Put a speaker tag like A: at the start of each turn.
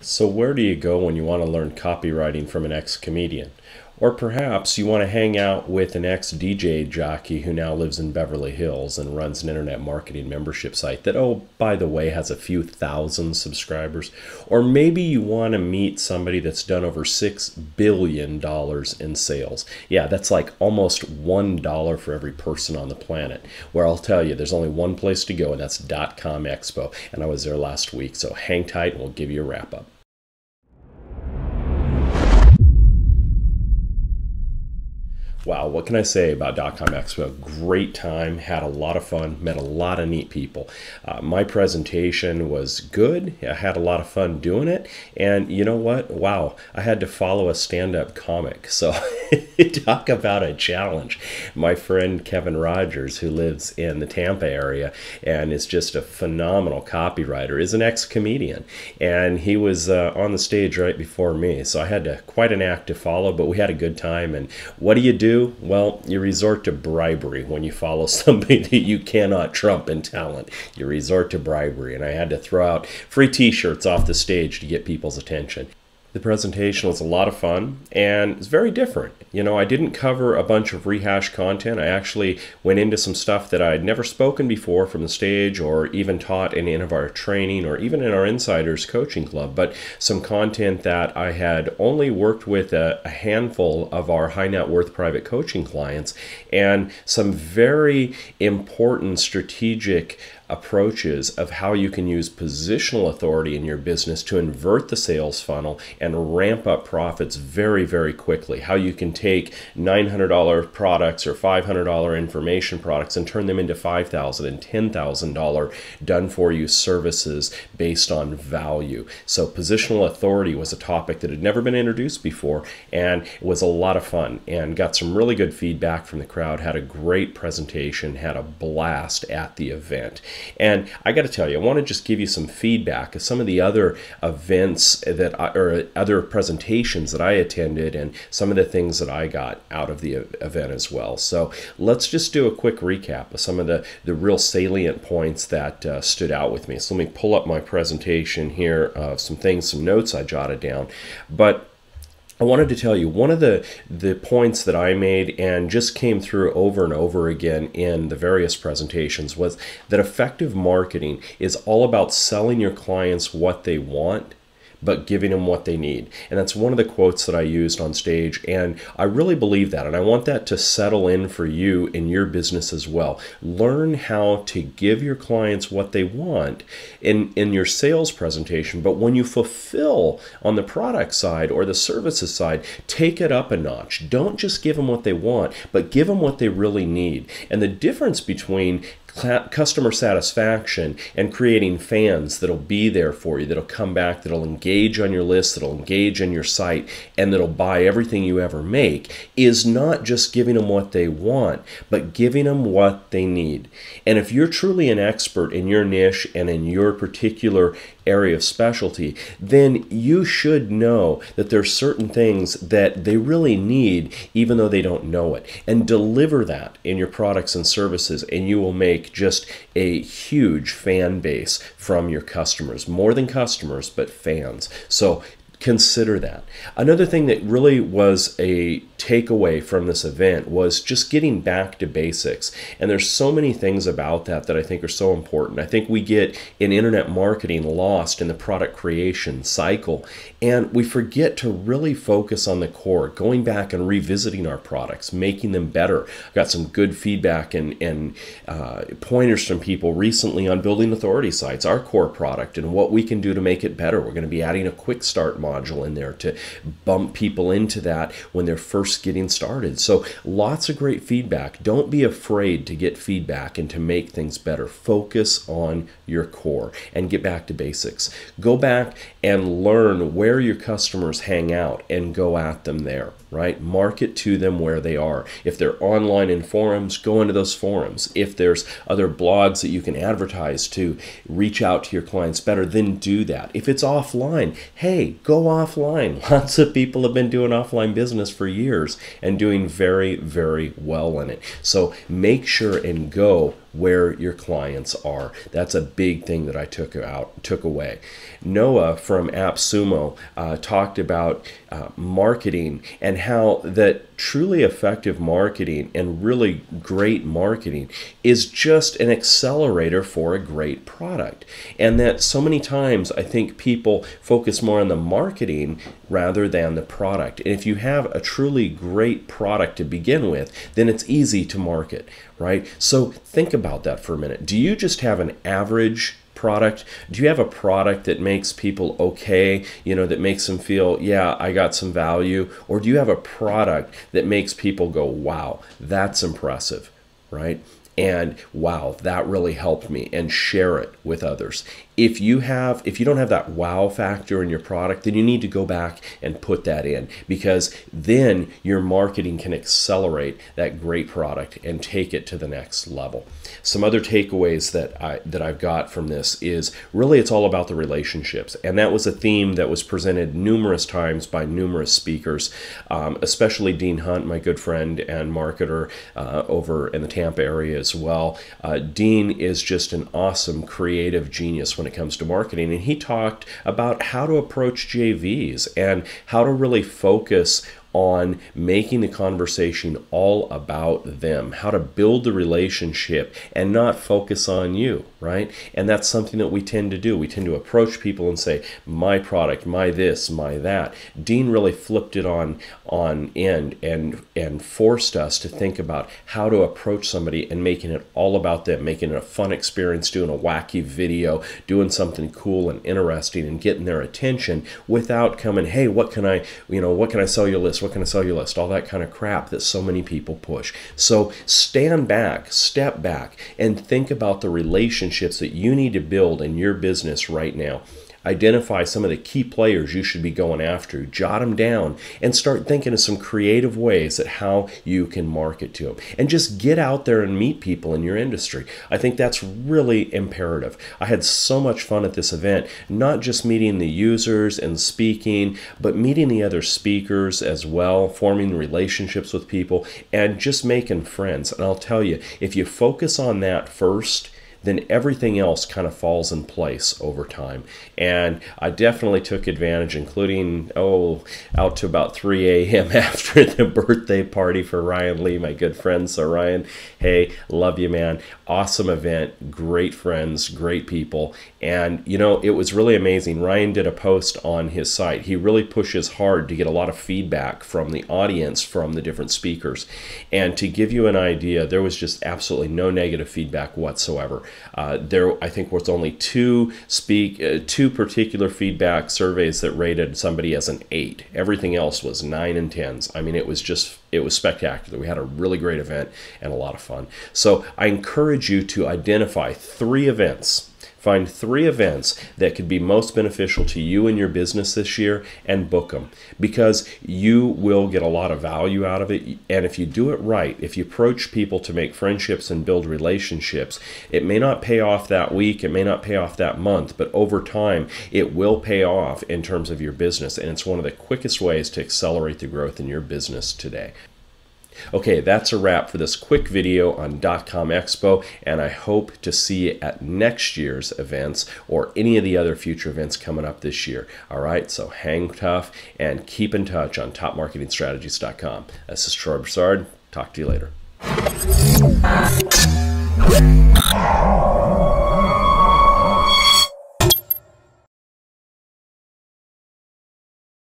A: So where do you go when you want to learn copywriting from an ex-comedian? Or perhaps you want to hang out with an ex-DJ jockey who now lives in Beverly Hills and runs an internet marketing membership site that, oh, by the way, has a few thousand subscribers. Or maybe you want to meet somebody that's done over $6 billion in sales. Yeah, that's like almost $1 for every person on the planet. Where I'll tell you, there's only one place to go, and that's .com Expo. And I was there last week, so hang tight and we'll give you a wrap-up. Wow, what can I say about .com Expo? Great time, had a lot of fun, met a lot of neat people. My presentation was good. I had a lot of fun doing it. And you know what? Wow, I had to follow a stand-up comic. So talk about a challenge. My friend Kevin Rogers, who lives in the Tampa area and is just a phenomenal copywriter, is an ex-comedian. And he was on the stage right before me. So I had quite an act to follow, but we had a good time. And what do you do? Well, you resort to bribery when you follow somebody that you cannot trump in talent. You resort to bribery, and I had to throw out free t-shirts off the stage to get people's attention. The presentation was a lot of fun, and it's very different. You know, I didn't cover a bunch of rehash content. I actually went into some stuff that I'd never spoken before from the stage or even taught in any of our training or even in our Insiders Coaching Club, but some content that I had only worked with a handful of our high net worth private coaching clients, and some very important strategic approaches of how you can use positional authority in your business to invert the sales funnel and ramp up profits very, very quickly. How you can take $900 products or $500 information products and turn them into $5,000 and $10,000 done-for-you services based on value. So positional authority was a topic that had never been introduced before, and it was a lot of fun and got some really good feedback from the crowd, had a great presentation, had a blast at the event. And I got to tell you, I want to just give you some feedback of some of the other events or other presentations that I attended and some of the things that I got out of the event as well. So let's just do a quick recap of some of the real salient points that stood out with me. So let me pull up my presentation here of some notes I jotted down. But I wanted to tell you, one of the points that I made and just came through over and over again in the various presentations was that effective marketing is all about selling your clients what they want, but giving them what they need. And that's one of the quotes that I used on stage, and I really believe that, and I want that to settle in for you in your business as well. Learn how to give your clients what they want in your sales presentation, but when you fulfill on the product side or the services side, take it up a notch. Don't just give them what they want, but give them what they really need. And the difference between customer satisfaction and creating fans that'll be there for you, that'll come back, that'll engage on your list, that'll engage in your site, and that'll buy everything you ever make, is not just giving them what they want, but giving them what they need. And if you're truly an expert in your niche and in your particular area of specialty, then you should know that there's certain things that they really need even though they don't know it, and deliver that in your products and services, and you will make just a huge fan base from your customers. More than customers, but fans. So consider that. Another thing that really was a takeaway from this event was just getting back to basics. And there's so many things about that I think are so important. I think we get in internet marketing lost in the product creation cycle, and we forget to really focus on the core, going back and revisiting our products, making them better. Got some good feedback and pointers from people recently on building authority sites, our core product, and what we can do to make it better. We're going to be adding a quick start module in there to bump people into that when they're first getting started. So lots of great feedback. Don't be afraid to get feedback and to make things better. Focus on your core and get back to basics. Go back and learn where your customers hang out and go at them there, right? Market to them where they are. If they're online in forums, go into those forums. If there's other blogs that you can advertise to reach out to your clients better, then do that. If it's offline, hey, go offline. Lots of people have been doing offline business for years and doing very, very well in it. So make sure and go where your clients are. That's a big thing that I took away. Noah from AppSumo talked about marketing and how that truly effective marketing and really great marketing is just an accelerator for a great product. And that so many times I think people focus more on the marketing rather than the product. And if you have a truly great product to begin with, then it's easy to market, right? So think about that for a minute. Do you just have an average product? Do you have a product that makes people okay, that makes them feel, yeah, I got some value? Or do you have a product that makes people go, wow, that's impressive, right? And wow, that really helped me, and share it with others. If you don't have that wow factor in your product, then you need to go back and put that in, because then your marketing can accelerate that great product and take it to the next level. Some other takeaways that I've got from this is really it's all about the relationships, and that was a theme that was presented numerous times by numerous speakers, especially Dean Hunt, my good friend and marketer over in the Tampa area as well. Dean is just an awesome creative genius when it comes to marketing, and he talked about how to approach JVs and how to really focus on making the conversation all about them, how to build the relationship and not focus on you, right? And that's something that we tend to do. We tend to approach people and say, my product, my this, my that. Dean really flipped it on end and forced us to think about how to approach somebody and making it all about them, making it a fun experience, doing a wacky video, doing something cool and interesting and getting their attention without coming, hey, what can I sell you a list? What can I sell you a list? All that kind of crap that so many people push. So stand back, step back, and think about the relationships that you need to build in your business right now. Identify some of the key players you should be going after, jot them down, and start thinking of some creative ways at how you can market to them. And just get out there and meet people in your industry. I think that's really imperative. I had so much fun at this event, not just meeting the users and speaking, but meeting the other speakers as well, forming relationships with people, and just making friends. And I'll tell you, if you focus on that first, then everything else kind of falls in place over time. And I definitely took advantage, including, out to about 3 a.m. after the birthday party for Ryan Lee, my good friend. So Ryan, hey, love you, man. Awesome event, great friends, great people. And, it was really amazing. Ryan did a post on his site. He really pushes hard to get a lot of feedback from the audience, from the different speakers. And to give you an idea, there was just absolutely no negative feedback whatsoever. There, I think, was only two particular feedback surveys that rated somebody as an 8. Everything else was 9 and 10s. I mean, it was spectacular. We had a really great event and a lot of fun. So I encourage you to identify 3 events. Find 3 events that could be most beneficial to you and your business this year and book them, because you will get a lot of value out of it. And if you do it right, if you approach people to make friendships and build relationships, it may not pay off that week, it may not pay off that month, but over time it will pay off in terms of your business. And it's one of the quickest ways to accelerate the growth in your business today. Okay, that's a wrap for this quick video on .com Expo, and I hope to see you at next year's events or any of the other future events coming up this year. All right, so hang tough and keep in touch on topmarketingstrategies.com. This is Troy Broussard. Talk to you later.